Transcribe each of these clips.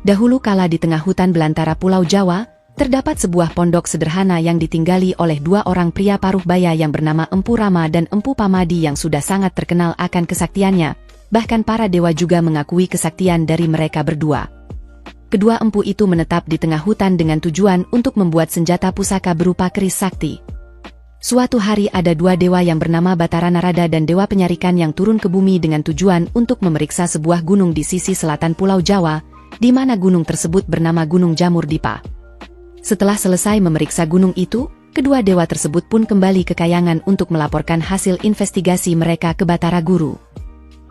Dahulu kala di tengah hutan belantara Pulau Jawa, terdapat sebuah pondok sederhana yang ditinggali oleh dua orang pria paruh baya yang bernama Empu Rama dan Empu Pamadi yang sudah sangat terkenal akan kesaktiannya, bahkan para dewa juga mengakui kesaktian dari mereka berdua. Kedua empu itu menetap di tengah hutan dengan tujuan untuk membuat senjata pusaka berupa keris sakti. Suatu hari ada dua dewa yang bernama Batara Narada dan Dewa Penyarikan yang turun ke bumi dengan tujuan untuk memeriksa sebuah gunung di sisi selatan Pulau Jawa, di mana gunung tersebut bernama Gunung Jamur Dipa. Setelah selesai memeriksa gunung itu, kedua dewa tersebut pun kembali ke Kayangan untuk melaporkan hasil investigasi mereka ke Batara Guru.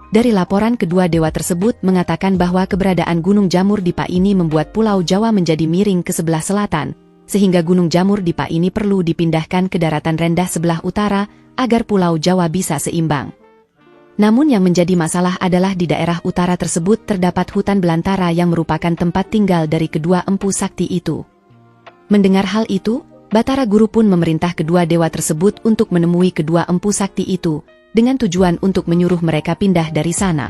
Dari laporan kedua dewa tersebut mengatakan bahwa keberadaan Gunung Jamur Dipa ini membuat Pulau Jawa menjadi miring ke sebelah selatan, sehingga Gunung Jamur Dipa ini perlu dipindahkan ke daratan rendah sebelah utara agar Pulau Jawa bisa seimbang. Namun yang menjadi masalah adalah di daerah utara tersebut terdapat hutan belantara yang merupakan tempat tinggal dari kedua empu sakti itu. Mendengar hal itu, Batara Guru pun memerintah kedua dewa tersebut untuk menemui kedua empu sakti itu, dengan tujuan untuk menyuruh mereka pindah dari sana.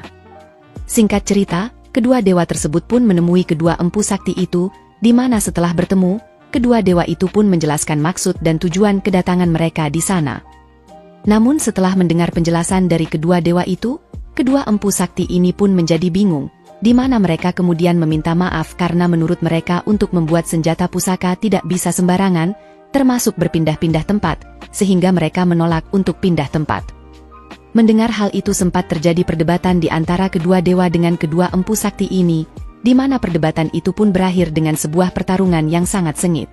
Singkat cerita, kedua dewa tersebut pun menemui kedua empu sakti itu, di mana setelah bertemu, kedua dewa itu pun menjelaskan maksud dan tujuan kedatangan mereka di sana. Namun setelah mendengar penjelasan dari kedua dewa itu, kedua empu sakti ini pun menjadi bingung, di mana mereka kemudian meminta maaf karena menurut mereka untuk membuat senjata pusaka tidak bisa sembarangan, termasuk berpindah-pindah tempat, sehingga mereka menolak untuk pindah tempat. Mendengar hal itu sempat terjadi perdebatan di antara kedua dewa dengan kedua empu sakti ini, di mana perdebatan itu pun berakhir dengan sebuah pertarungan yang sangat sengit.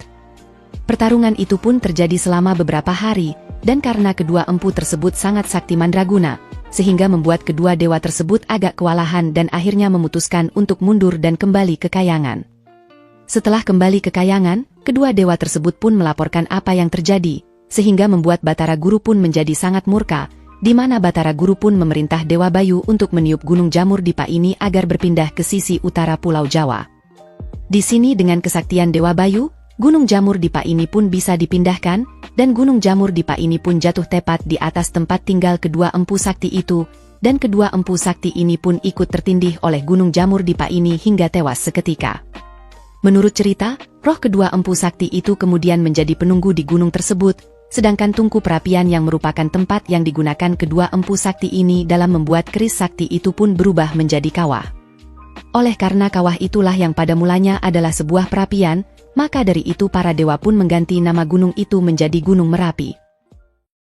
Pertarungan itu pun terjadi selama beberapa hari, dan karena kedua empu tersebut sangat sakti mandraguna, sehingga membuat kedua dewa tersebut agak kewalahan dan akhirnya memutuskan untuk mundur dan kembali ke Kayangan. Setelah kembali ke Kayangan, kedua dewa tersebut pun melaporkan apa yang terjadi, sehingga membuat Batara Guru pun menjadi sangat murka, di mana Batara Guru pun memerintah Dewa Bayu untuk meniup Gunung Jamur Dipa ini agar berpindah ke sisi utara Pulau Jawa. Di sini dengan kesaktian Dewa Bayu, Gunung Jamur Dipa ini pun bisa dipindahkan, dan Gunung Jamur Dipa ini pun jatuh tepat di atas tempat tinggal kedua empu sakti itu, dan kedua empu sakti ini pun ikut tertindih oleh Gunung Jamur Dipa ini hingga tewas seketika. Menurut cerita, roh kedua empu sakti itu kemudian menjadi penunggu di gunung tersebut, sedangkan tungku perapian yang merupakan tempat yang digunakan kedua empu sakti ini dalam membuat keris sakti itu pun berubah menjadi kawah. Oleh karena kawah itulah yang pada mulanya adalah sebuah perapian, maka dari itu para dewa pun mengganti nama gunung itu menjadi Gunung Merapi.